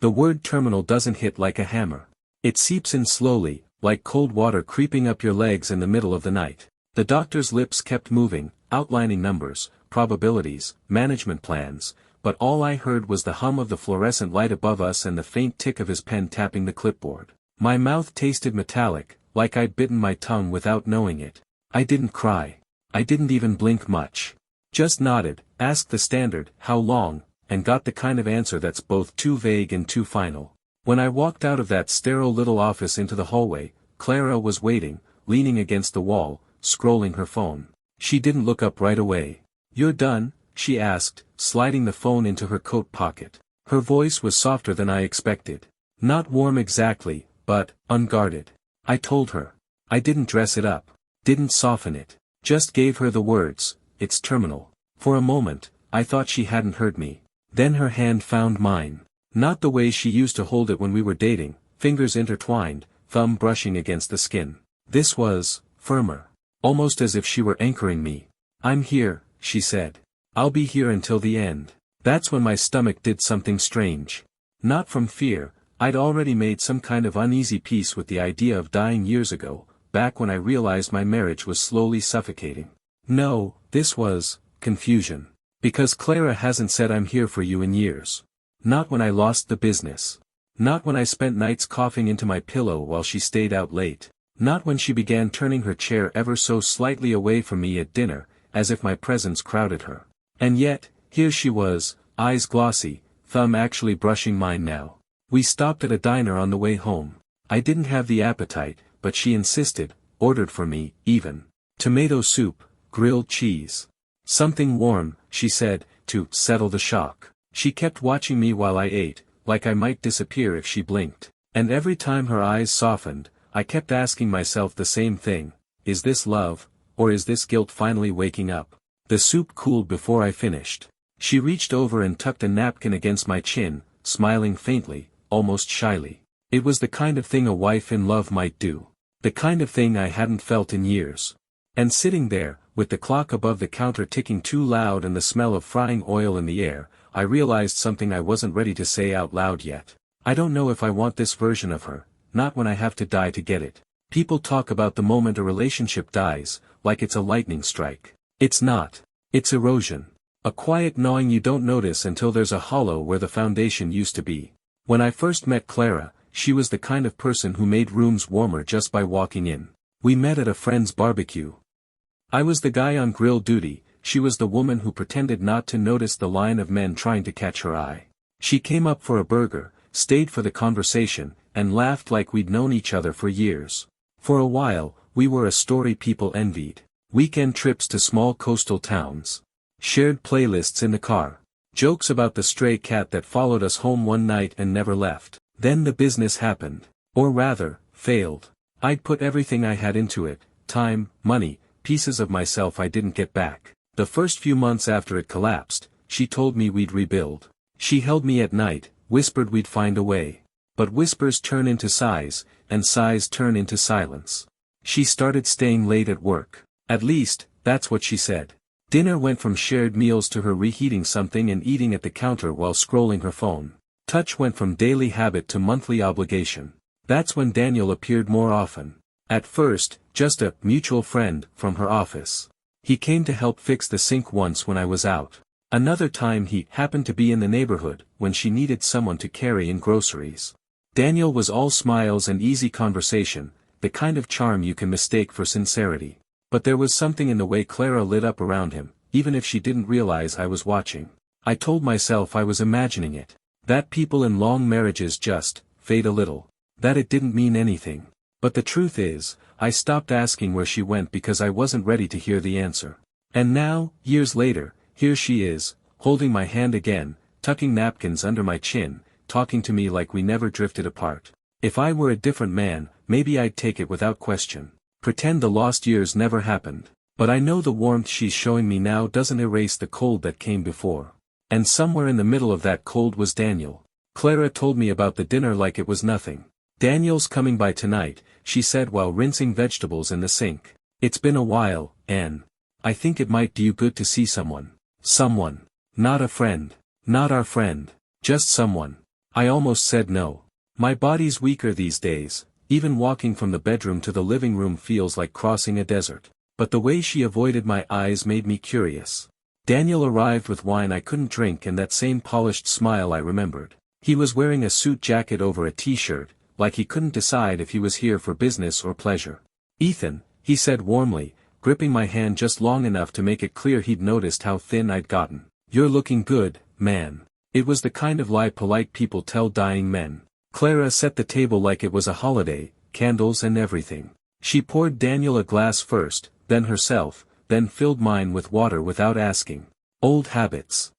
The word terminal doesn't hit like a hammer. It seeps in slowly, like cold water creeping up your legs in the middle of the night. The doctor's lips kept moving, outlining numbers, probabilities, management plans, but all I heard was the hum of the fluorescent light above us and the faint tick of his pen tapping the clipboard. My mouth tasted metallic, like I'd bitten my tongue without knowing it. I didn't cry. I didn't even blink much. Just nodded, asked the standard, "How long?" and got the kind of answer that's both too vague and too final. When I walked out of that sterile little office into the hallway, Clara was waiting, leaning against the wall, scrolling her phone. She didn't look up right away. "You're done?" she asked, sliding the phone into her coat pocket. Her voice was softer than I expected. Not warm exactly, but unguarded. I told her. I didn't dress it up. Didn't soften it. Just gave her the words, "It's terminal." For a moment, I thought she hadn't heard me. Then her hand found mine. Not the way she used to hold it when we were dating, fingers intertwined, thumb brushing against the skin. This was firmer. Almost as if she were anchoring me. "I'm here," she said. "I'll be here until the end." That's when my stomach did something strange. Not from fear, I'd already made some kind of uneasy peace with the idea of dying years ago, back when I realized my marriage was slowly suffocating. No, this was confusion. Because Clara hasn't said "I'm here for you" in years. Not when I lost the business. Not when I spent nights coughing into my pillow while she stayed out late. Not when she began turning her chair ever so slightly away from me at dinner, as if my presence crowded her. And yet, here she was, eyes glossy, thumb actually brushing mine now. We stopped at a diner on the way home. I didn't have the appetite, but she insisted, ordered for me, even. Tomato soup, grilled cheese. "Something warm," she said, to settle the shock. She kept watching me while I ate, like I might disappear if she blinked. And every time her eyes softened, I kept asking myself the same thing: is this love, or is this guilt finally waking up? The soup cooled before I finished. She reached over and tucked a napkin against my chin, smiling faintly, almost shyly. It was the kind of thing a wife in love might do. The kind of thing I hadn't felt in years. And sitting there, with the clock above the counter ticking too loud and the smell of frying oil in the air, I realized something I wasn't ready to say out loud yet. I don't know if I want this version of her, not when I have to die to get it. People talk about the moment a relationship dies, like it's a lightning strike. It's not. It's erosion. A quiet gnawing you don't notice until there's a hollow where the foundation used to be. When I first met Clara, she was the kind of person who made rooms warmer just by walking in. We met at a friend's barbecue. I was the guy on grill duty, she was the woman who pretended not to notice the line of men trying to catch her eye. She came up for a burger, stayed for the conversation, and laughed like we'd known each other for years. For a while, we were a story people envied. Weekend trips to small coastal towns. Shared playlists in the car. Jokes about the stray cat that followed us home one night and never left. Then the business happened. Or rather, failed. I'd put everything I had into it, time, money, pieces of myself I didn't get back. The first few months after it collapsed, she told me we'd rebuild. She held me at night, whispered we'd find a way. But whispers turn into sighs, and sighs turn into silence. She started staying late at work. At least, that's what she said. Dinner went from shared meals to her reheating something and eating at the counter while scrolling her phone. Touch went from daily habit to monthly obligation. That's when Daniel appeared more often. At first, just a mutual friend from her office. He came to help fix the sink once when I was out. Another time he happened to be in the neighborhood when she needed someone to carry in groceries. Daniel was all smiles and easy conversation, the kind of charm you can mistake for sincerity. But there was something in the way Clara lit up around him, even if she didn't realize I was watching. I told myself I was imagining it. That people in long marriages just fade a little. That it didn't mean anything. But the truth is, I stopped asking where she went because I wasn't ready to hear the answer. And now, years later, here she is, holding my hand again, tucking napkins under my chin, talking to me like we never drifted apart. If I were a different man, maybe I'd take it without question. Pretend the lost years never happened. But I know the warmth she's showing me now doesn't erase the cold that came before. And somewhere in the middle of that cold was Daniel. Clara told me about the dinner like it was nothing. "Daniel's coming by tonight," she said while rinsing vegetables in the sink. "It's been a while, Anne. I think it might do you good to see someone. Someone. Not a friend. Not our friend. Just someone." I almost said no. My body's weaker these days, even walking from the bedroom to the living room feels like crossing a desert. But the way she avoided my eyes made me curious. Daniel arrived with wine I couldn't drink and that same polished smile I remembered. He was wearing a suit jacket over a t-shirt, like he couldn't decide if he was here for business or pleasure. "Ethan," he said warmly, gripping my hand just long enough to make it clear he'd noticed how thin I'd gotten. "You're looking good, man." It was the kind of lie polite people tell dying men. Clara set the table like it was a holiday, candles and everything. She poured Daniel a glass first, then herself, then filled mine with water without asking. Old habits.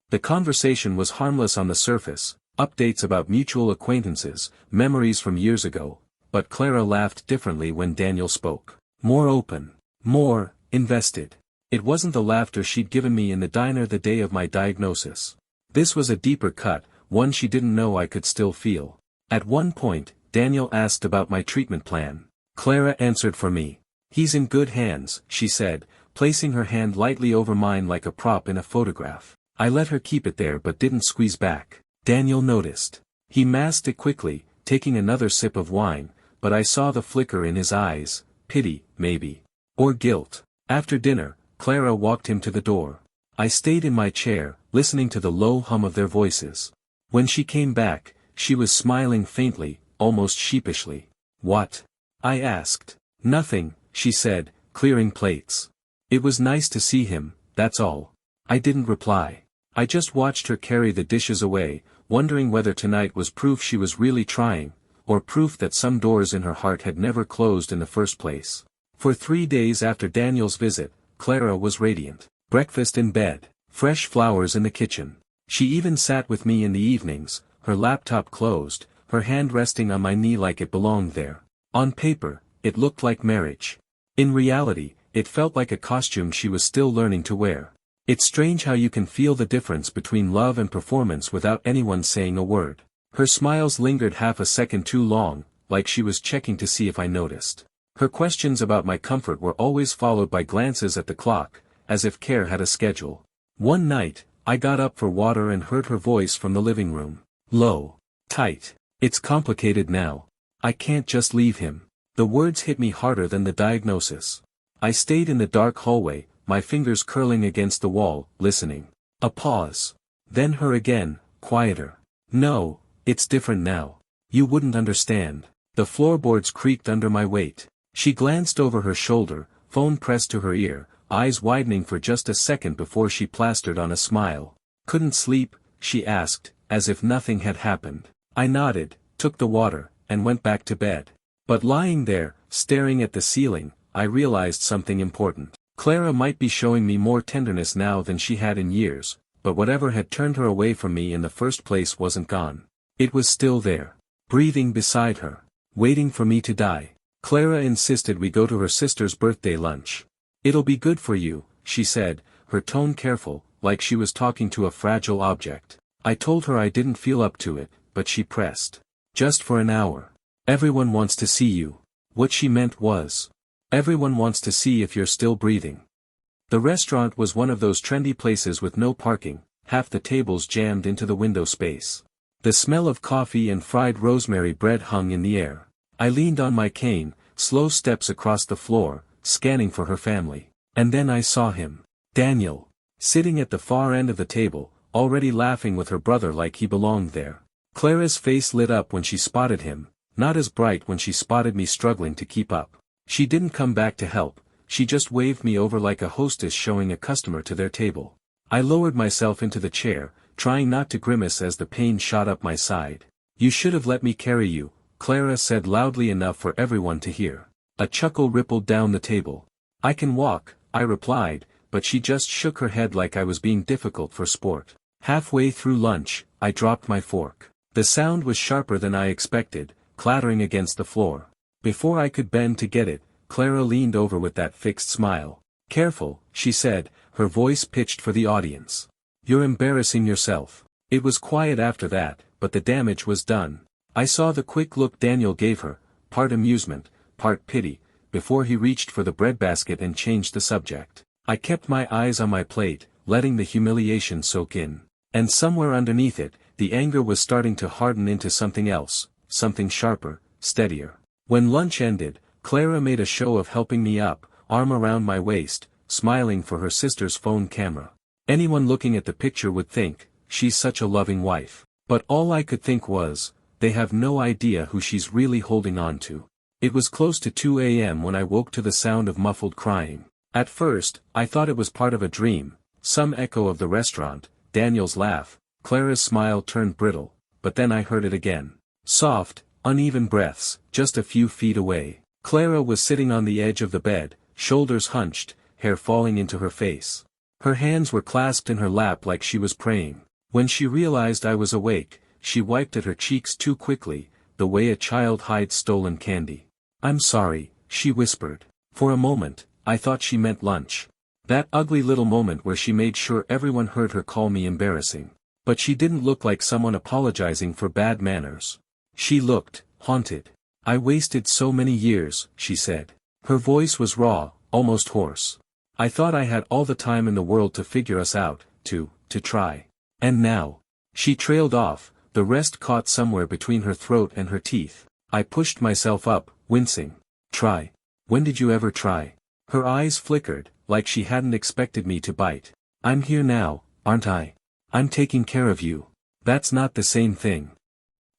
The conversation was harmless on the surface, updates about mutual acquaintances, memories from years ago, but Clara laughed differently when Daniel spoke. More open. More invested. It wasn't the laughter she'd given me in the diner the day of my diagnosis. This was a deeper cut, one she didn't know I could still feel. At one point, Daniel asked about my treatment plan. Clara answered for me. "He's in good hands," she said, placing her hand lightly over mine like a prop in a photograph. I let her keep it there but didn't squeeze back. Daniel noticed. He masked it quickly, taking another sip of wine, but I saw the flicker in his eyes, pity, maybe. Or guilt. After dinner, Clara walked him to the door. I stayed in my chair, listening to the low hum of their voices. When she came back, she was smiling faintly, almost sheepishly. "What?" I asked. "Nothing," she said, clearing plates. "It was nice to see him, that's all." I didn't reply. I just watched her carry the dishes away, wondering whether tonight was proof she was really trying, or proof that some doors in her heart had never closed in the first place. For 3 days after Daniel's visit, Clara was radiant. Breakfast in bed, fresh flowers in the kitchen. She even sat with me in the evenings, her laptop closed, her hand resting on my knee like it belonged there. On paper, it looked like marriage. In reality, it felt like a costume she was still learning to wear. It's strange how you can feel the difference between love and performance without anyone saying a word. Her smiles lingered half a second too long, like she was checking to see if I noticed. Her questions about my comfort were always followed by glances at the clock, as if care had a schedule. One night, I got up for water and heard her voice from the living room. Low. Tight. "It's complicated now. I can't just leave him." The words hit me harder than the diagnosis. I stayed in the dark hallway, my fingers curling against the wall, listening. A pause. Then her again, quieter. "No, it's different now. You wouldn't understand." The floorboards creaked under my weight. She glanced over her shoulder, phone pressed to her ear, eyes widening for just a second before she plastered on a smile. "Couldn't sleep?" she asked, as if nothing had happened. I nodded, took the water, and went back to bed. But lying there, staring at the ceiling, I realized something important. Clara might be showing me more tenderness now than she had in years, but whatever had turned her away from me in the first place wasn't gone. It was still there. Breathing beside her. Waiting for me to die. Clara insisted we go to her sister's birthday lunch. "It'll be good for you," she said, her tone careful, like she was talking to a fragile object. I told her I didn't feel up to it, but she pressed. "Just for an hour. Everyone wants to see you." What she meant was, everyone wants to see if you're still breathing. The restaurant was one of those trendy places with no parking, half the tables jammed into the window space. The smell of coffee and fried rosemary bread hung in the air. I leaned on my cane, slow steps across the floor, scanning for her family. And then I saw him. Daniel. Sitting at the far end of the table, already laughing with her brother like he belonged there. Clara's face lit up when she spotted him, not as bright when she spotted me struggling to keep up. She didn't come back to help, she just waved me over like a hostess showing a customer to their table. I lowered myself into the chair, trying not to grimace as the pain shot up my side. "You should have let me carry you," Clara said loudly enough for everyone to hear. A chuckle rippled down the table. "I can walk," I replied, but she just shook her head like I was being difficult for sport. Halfway through lunch, I dropped my fork. The sound was sharper than I expected, clattering against the floor. Before I could bend to get it, Clara leaned over with that fixed smile. "Careful," she said, her voice pitched for the audience. "You're embarrassing yourself." It was quiet after that, but the damage was done. I saw the quick look Daniel gave her, part amusement, part pity, before he reached for the breadbasket and changed the subject. I kept my eyes on my plate, letting the humiliation soak in. And somewhere underneath it, the anger was starting to harden into something else, something sharper, steadier. When lunch ended, Clara made a show of helping me up, arm around my waist, smiling for her sister's phone camera. Anyone looking at the picture would think, she's such a loving wife. But all I could think was, they have no idea who she's really holding on to. It was close to 2 a.m. when I woke to the sound of muffled crying. At first, I thought it was part of a dream, some echo of the restaurant, Daniel's laugh. Clara's smile turned brittle, but then I heard it again. Soft, uneven breaths, just a few feet away. Clara was sitting on the edge of the bed, shoulders hunched, hair falling into her face. Her hands were clasped in her lap like she was praying. When she realized I was awake, she wiped at her cheeks too quickly, the way a child hides stolen candy. "I'm sorry," she whispered. For a moment, I thought she meant lunch. That ugly little moment where she made sure everyone heard her call me embarrassing. But she didn't look like someone apologizing for bad manners. She looked haunted. "I wasted so many years," she said. Her voice was raw, almost hoarse. "I thought I had all the time in the world to figure us out, to try. And now." She trailed off, the rest caught somewhere between her throat and her teeth. I pushed myself up, wincing. "Try? When did you ever try?" Her eyes flickered, like she hadn't expected me to bite. "I'm here now, aren't I? I'm taking care of you. That's not the same thing."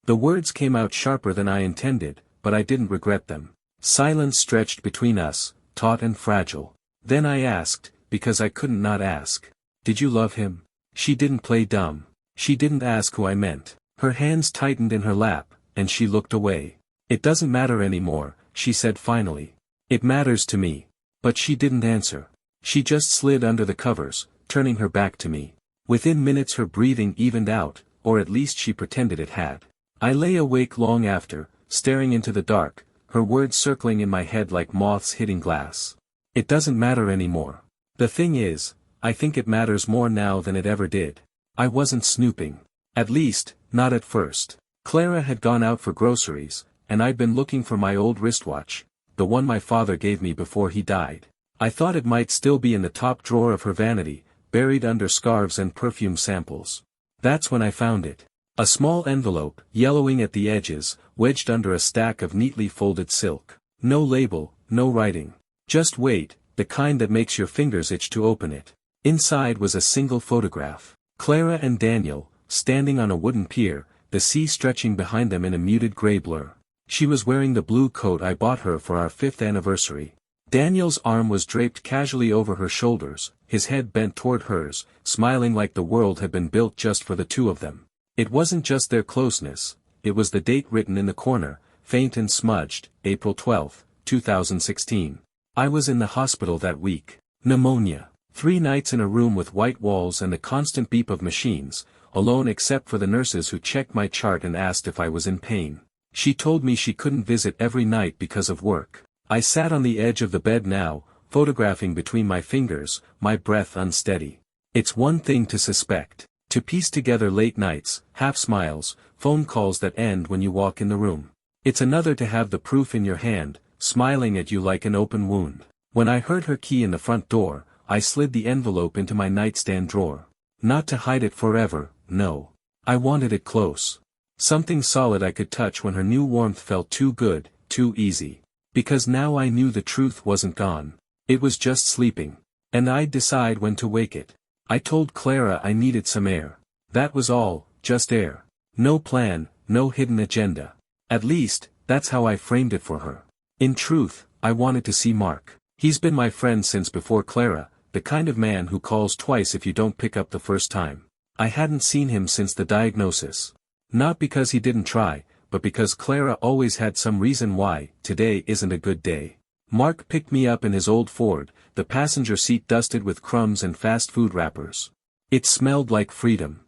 The words came out sharper than I intended, but I didn't regret them. Silence stretched between us, taut and fragile. Then I asked, because I couldn't not ask. "Did you love him?" She didn't play dumb. She didn't ask who I meant. Her hands tightened in her lap, and she looked away. "It doesn't matter anymore," she said finally. "It matters to me." But she didn't answer. She just slid under the covers, turning her back to me. Within minutes her breathing evened out, or at least she pretended it had. I lay awake long after, staring into the dark, her words circling in my head like moths hitting glass. "It doesn't matter anymore. The thing is, I think it matters more now than it ever did." I wasn't snooping. At least, not at first. Clara had gone out for groceries, and I'd been looking for my old wristwatch, the one my father gave me before he died. I thought it might still be in the top drawer of her vanity, buried under scarves and perfume samples. That's when I found it. A small envelope, yellowing at the edges, wedged under a stack of neatly folded silk. No label, no writing. Just weight, the kind that makes your fingers itch to open it. Inside was a single photograph. Clara and Daniel, standing on a wooden pier, the sea stretching behind them in a muted gray blur. She was wearing the blue coat I bought her for our 5th anniversary. Daniel's arm was draped casually over her shoulders, his head bent toward hers, smiling like the world had been built just for the two of them. It wasn't just their closeness, it was the date written in the corner, faint and smudged, April 12, 2016. I was in the hospital that week. Pneumonia. 3 nights in a room with white walls and the constant beep of machines, alone except for the nurses who checked my chart and asked if I was in pain. She told me she couldn't visit every night because of work. I sat on the edge of the bed now, photographing between my fingers, my breath unsteady. It's one thing to suspect, to piece together late nights, half smiles, phone calls that end when you walk in the room. It's another to have the proof in your hand, smiling at you like an open wound. When I heard her key in the front door, I slid the envelope into my nightstand drawer. Not to hide it forever, no. I wanted it close. Something solid I could touch when her new warmth felt too good, too easy. Because now I knew the truth wasn't gone. It was just sleeping. And I'd decide when to wake it. I told Clara I needed some air. That was all, just air. No plan, no hidden agenda. At least, that's how I framed it for her. In truth, I wanted to see Mark. He's been my friend since before Clara, the kind of man who calls twice if you don't pick up the first time. I hadn't seen him since the diagnosis. Not because he didn't try, but because Clara always had some reason why today isn't a good day. Mark picked me up in his old Ford, the passenger seat dusted with crumbs and fast food wrappers. It smelled like freedom.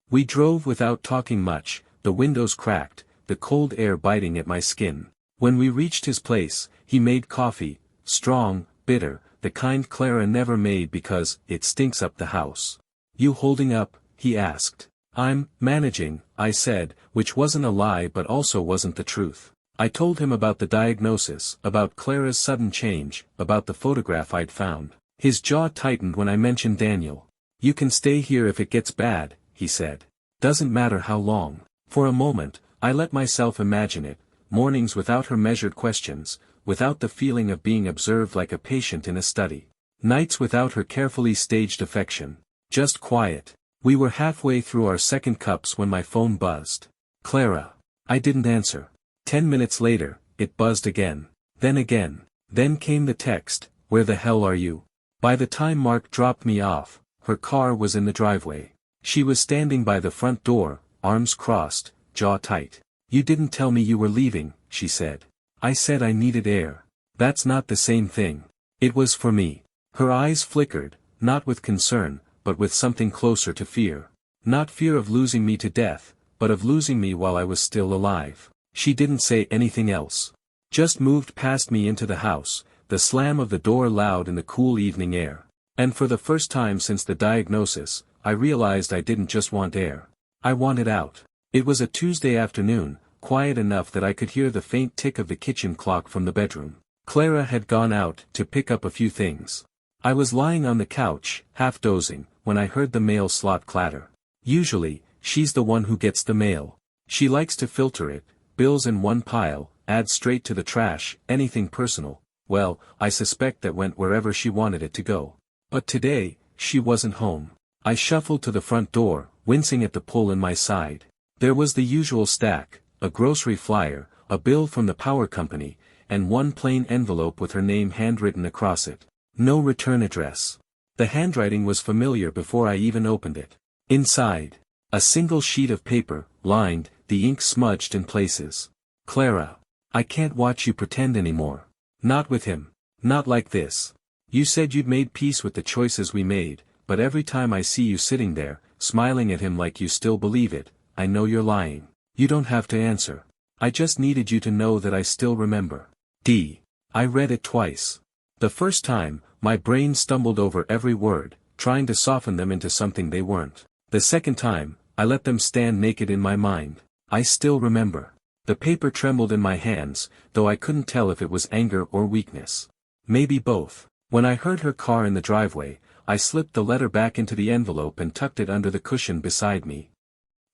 We drove without talking much, the windows cracked, the cold air biting at my skin. When we reached his place, he made coffee, strong, bitter, the kind Clara never made because it stinks up the house. "You holding up?" he asked. "I'm managing," I said, which wasn't a lie but also wasn't the truth. I told him about the diagnosis, about Clara's sudden change, about the photograph I'd found. His jaw tightened when I mentioned Daniel. "You can stay here if it gets bad," he said. Doesn't matter how long. For a moment, I let myself imagine it, mornings without her measured questions, without the feeling of being observed like a patient in a study. Nights without her carefully staged affection. Just quiet. We were halfway through our second cups when my phone buzzed. Clara. I didn't answer. 10 minutes later, it buzzed again. Then again. Then came the text, "Where the hell are you?" By the time Mark dropped me off, her car was in the driveway. She was standing by the front door, arms crossed, jaw tight. "You didn't tell me you were leaving," she said. I said I needed air. That's not the same thing. It was for me. Her eyes flickered, not with concern, but with something closer to fear. Not fear of losing me to death, but of losing me while I was still alive. She didn't say anything else. Just moved past me into the house, the slam of the door loud in the cool evening air. And for the first time since the diagnosis, I realized I didn't just want air. I wanted out. It was a Tuesday afternoon, quiet enough that I could hear the faint tick of the kitchen clock from the bedroom. Clara had gone out to pick up a few things. I was lying on the couch, half dozing, when I heard the mail slot clatter. Usually, she's the one who gets the mail. She likes to filter it, bills in one pile, add straight to the trash, anything personal. Well, I suspect that went wherever she wanted it to go. But today, she wasn't home. I shuffled to the front door, wincing at the pull in my side. There was the usual stack, a grocery flyer, a bill from the power company, and one plain envelope with her name handwritten across it. No return address. The handwriting was familiar before I even opened it. Inside, a single sheet of paper, lined, the ink smudged in places. Clara. I can't watch you pretend anymore. Not with him. Not like this. You said you'd made peace with the choices we made, but every time I see you sitting there, smiling at him like you still believe it, I know you're lying. You don't have to answer. I just needed you to know that I still remember. I read it twice. The first time, my brain stumbled over every word, trying to soften them into something they weren't. The second time, I let them stand naked in my mind. I still remember. The paper trembled in my hands, though I couldn't tell if it was anger or weakness. Maybe both. When I heard her car in the driveway, I slipped the letter back into the envelope and tucked it under the cushion beside me.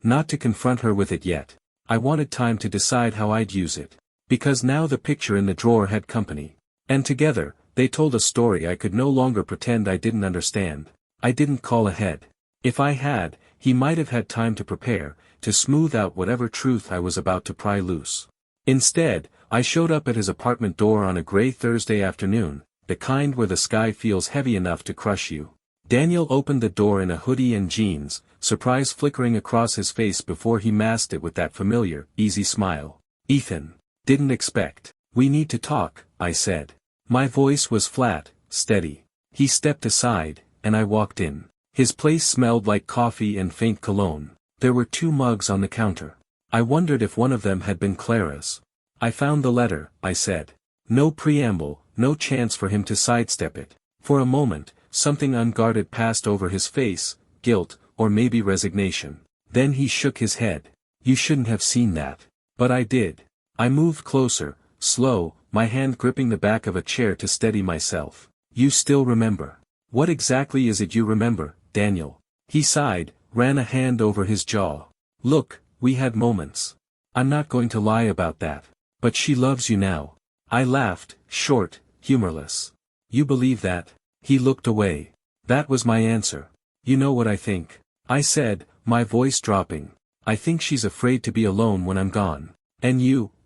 Not to confront her with it yet. I wanted time to decide how I'd use it. Because now the picture in the drawer had company. And together, they told a story I could no longer pretend I didn't understand. I didn't call ahead. If I had, he might have had time to prepare, to smooth out whatever truth I was about to pry loose. Instead, I showed up at his apartment door on a gray Thursday afternoon, the kind where the sky feels heavy enough to crush you. Daniel opened the door in a hoodie and jeans, surprise flickering across his face before he masked it with that familiar, easy smile. "Ethan. Didn't expect. We need to talk," I said. My voice was flat, steady. He stepped aside, and I walked in. His place smelled like coffee and faint cologne. There were 2 mugs on the counter. I wondered if one of them had been Clara's. "I found the letter," I said. No preamble, no chance for him to sidestep it. For a moment, something unguarded passed over his face, guilt, or maybe resignation. Then he shook his head. "You shouldn't have seen that." But I did. I moved closer, slow, my hand gripping the back of a chair to steady myself. "You still remember. What exactly is it you remember, Daniel?" He sighed, ran a hand over his jaw. "Look, we had moments. I'm not going to lie about that. But she loves you now." I laughed, short, humorless. "You believe that?" He looked away. That was my answer. "You know what I think," I said, my voice dropping. "I think she's afraid to be alone when I'm gone. And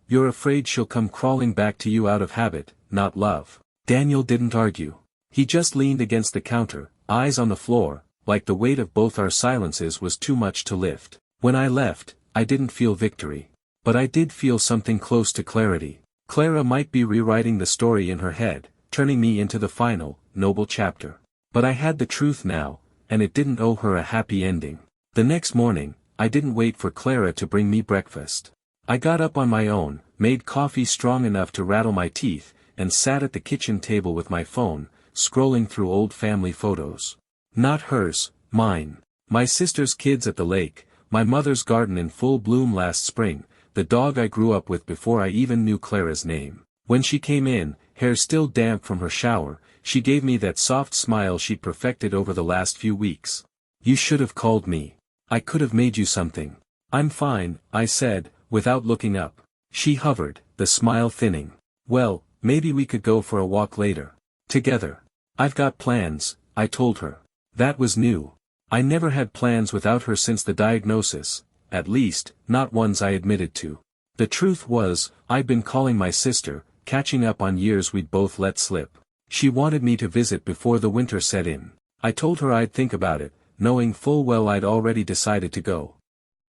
you're afraid she'll come crawling back to you out of habit, not love." Daniel didn't argue. He just leaned against the counter, eyes on the floor, like the weight of both our silences was too much to lift. When I left, I didn't feel victory. But I did feel something close to clarity. Clara might be rewriting the story in her head, turning me into the final, noble chapter. But I had the truth now, and it didn't owe her a happy ending. The next morning, I didn't wait for Clara to bring me breakfast. I got up on my own, made coffee strong enough to rattle my teeth, and sat at the kitchen table with my phone, scrolling through old family photos. Not hers, mine. My sister's kids at the lake, my mother's garden in full bloom last spring, the dog I grew up with before I even knew Clara's name. When she came in, hair still damp from her shower, she gave me that soft smile she'd perfected over the last few weeks. "You should have called me." I could have made you something. I'm fine, I said, without looking up. She hovered, the smile thinning. Well, maybe we could go for a walk later. Together. I've got plans, I told her. That was new. I never had plans without her since the diagnosis, at least, not ones I admitted to. The truth was, I'd been calling my sister, catching up on years we'd both let slip. She wanted me to visit before the winter set in. I told her I'd think about it, knowing full well I'd already decided to go.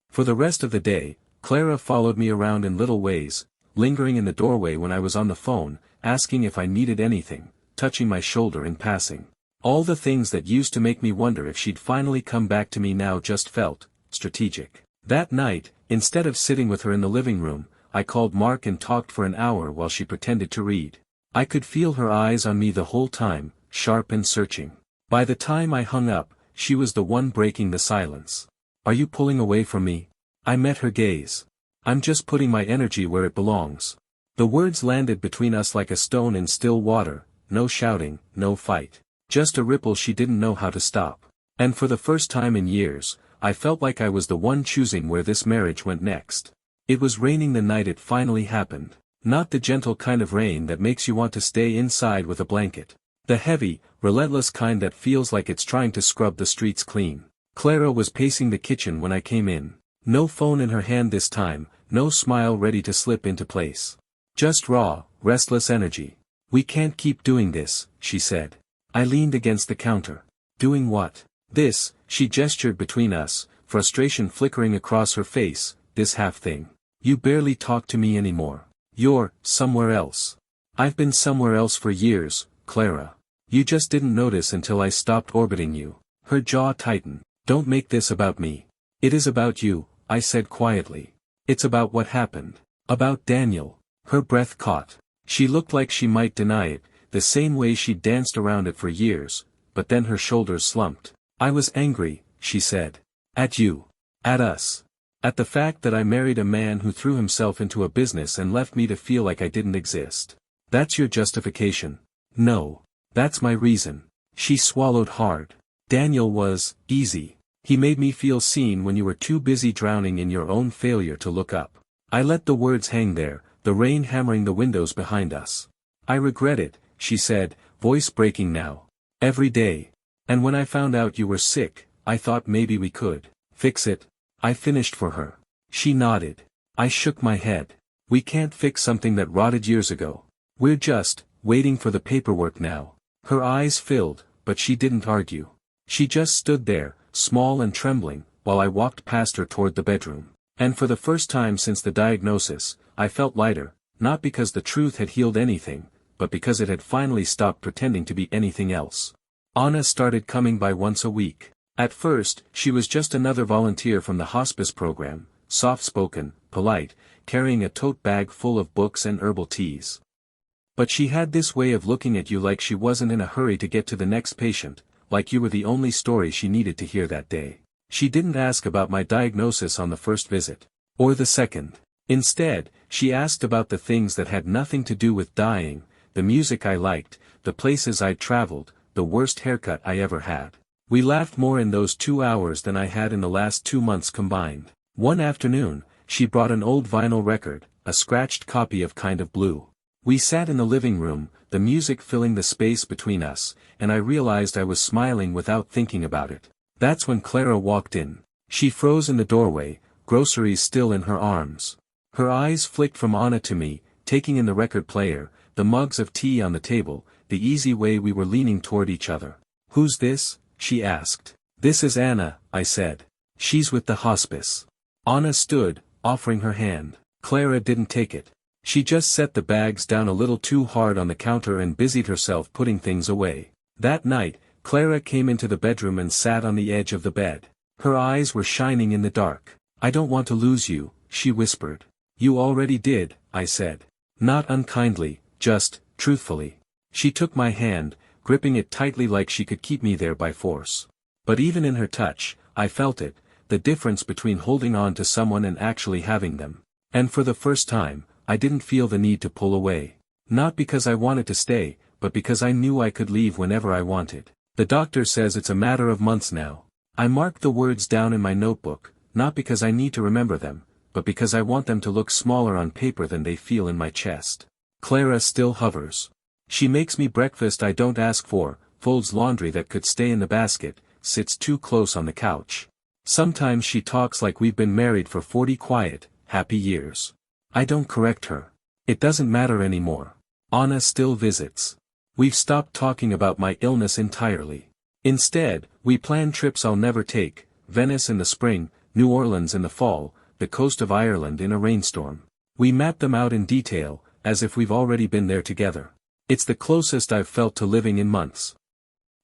For the rest of the day, Clara followed me around in little ways, lingering in the doorway when I was on the phone, asking if I needed anything, touching my shoulder in passing. All the things that used to make me wonder if she'd finally come back to me now just felt strategic. That night, instead of sitting with her in the living room, I called Mark and talked for an hour while she pretended to read. I could feel her eyes on me the whole time, sharp and searching. By the time I hung up, she was the one breaking the silence. Are you pulling away from me? I met her gaze. I'm just putting my energy where it belongs. The words landed between us like a stone in still water, no shouting, no fight. Just a ripple she didn't know how to stop. And for the first time in years, I felt like I was the one choosing where this marriage went next. It was raining the night it finally happened. Not the gentle kind of rain that makes you want to stay inside with a blanket. The heavy, relentless kind that feels like it's trying to scrub the streets clean. Clara was pacing the kitchen when I came in. No phone in her hand this time, no smile ready to slip into place. Just raw, restless energy. We can't keep doing this, she said. I leaned against the counter. Doing what? This, she gestured between us, frustration flickering across her face, this half thing. You barely talk to me anymore. You're somewhere else. I've been somewhere else for years, Clara. You just didn't notice until I stopped orbiting you. Her jaw tightened. Don't make this about me. It is about you, I said quietly. It's about what happened. About Daniel. Her breath caught. She looked like she might deny it, the same way she'd danced around it for years, but then her shoulders slumped. I was angry, she said. At you. At us. At the fact that I married a man who threw himself into a business and left me to feel like I didn't exist. That's your justification. No. That's my reason. She swallowed hard. Daniel was easy. He made me feel seen when you were too busy drowning in your own failure to look up. I let the words hang there, the rain hammering the windows behind us. I regret it, she said, voice breaking now. Every day. And when I found out you were sick, I thought maybe we could fix it. I finished for her. She nodded. I shook my head. We can't fix something that rotted years ago. We're just waiting for the paperwork now. Her eyes filled, but she didn't argue. She just stood there, small and trembling, while I walked past her toward the bedroom. And for the first time since the diagnosis, I felt lighter, not because the truth had healed anything, but because it had finally stopped pretending to be anything else. Anna started coming by once a week. At first, she was just another volunteer from the hospice program, soft-spoken, polite, carrying a tote bag full of books and herbal teas. But she had this way of looking at you like she wasn't in a hurry to get to the next patient, like you were the only story she needed to hear that day. She didn't ask about my diagnosis on the first visit. Or the second. Instead, she asked about the things that had nothing to do with dying, the music I liked, the places I'd traveled, the worst haircut I ever had. We laughed more in those 2 hours than I had in the last 2 months combined. One afternoon, she brought an old vinyl record, a scratched copy of Kind of Blue. We sat in the living room, the music filling the space between us, and I realized I was smiling without thinking about it. That's when Clara walked in. She froze in the doorway, groceries still in her arms. Her eyes flicked from Anna to me, taking in the record player, the mugs of tea on the table, the easy way we were leaning toward each other. Who's this? She asked. This is Anna, I said. She's with the hospice. Anna stood, offering her hand. Clara didn't take it. She just set the bags down a little too hard on the counter and busied herself putting things away. That night, Clara came into the bedroom and sat on the edge of the bed. Her eyes were shining in the dark. I don't want to lose you, she whispered. You already did, I said. Not unkindly, just, truthfully. She took my hand, gripping it tightly like she could keep me there by force. But even in her touch, I felt it, the difference between holding on to someone and actually having them. And for the first time, I didn't feel the need to pull away. Not because I wanted to stay, but because I knew I could leave whenever I wanted. The doctor says it's a matter of months now. I mark the words down in my notebook, not because I need to remember them, but because I want them to look smaller on paper than they feel in my chest. Clara still hovers. She makes me breakfast I don't ask for, folds laundry that could stay in the basket, sits too close on the couch. Sometimes she talks like we've been married for 40 quiet, happy years. I don't correct her. It doesn't matter anymore. Anna still visits. We've stopped talking about my illness entirely. Instead, we plan trips I'll never take, Venice in the spring, New Orleans in the fall, the coast of Ireland in a rainstorm. We map them out in detail, as if we've already been there together. It's the closest I've felt to living in months.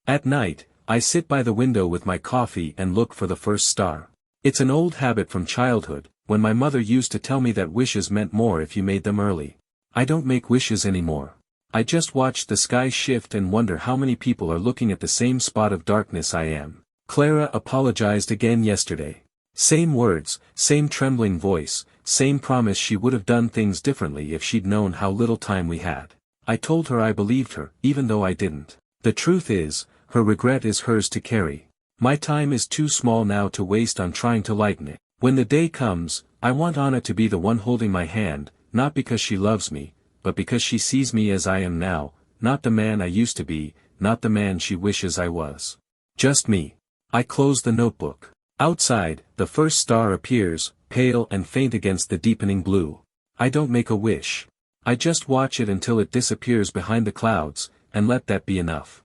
At night, I sit by the window with my coffee and look for the first star. It's an old habit from childhood, when my mother used to tell me that wishes meant more if you made them early. I don't make wishes anymore. I just watch the sky shift and wonder how many people are looking at the same spot of darkness I am. Clara apologized again yesterday. Same words, same trembling voice, same promise she would have done things differently if she'd known how little time we had. I told her I believed her, even though I didn't. The truth is, her regret is hers to carry. My time is too small now to waste on trying to lighten it. When the day comes, I want Anna to be the one holding my hand, not because she loves me, but because she sees me as I am now, not the man I used to be, not the man she wishes I was. Just me. I close the notebook. Outside, the first star appears, pale and faint against the deepening blue. I don't make a wish. I just watch it until it disappears behind the clouds, and let that be enough.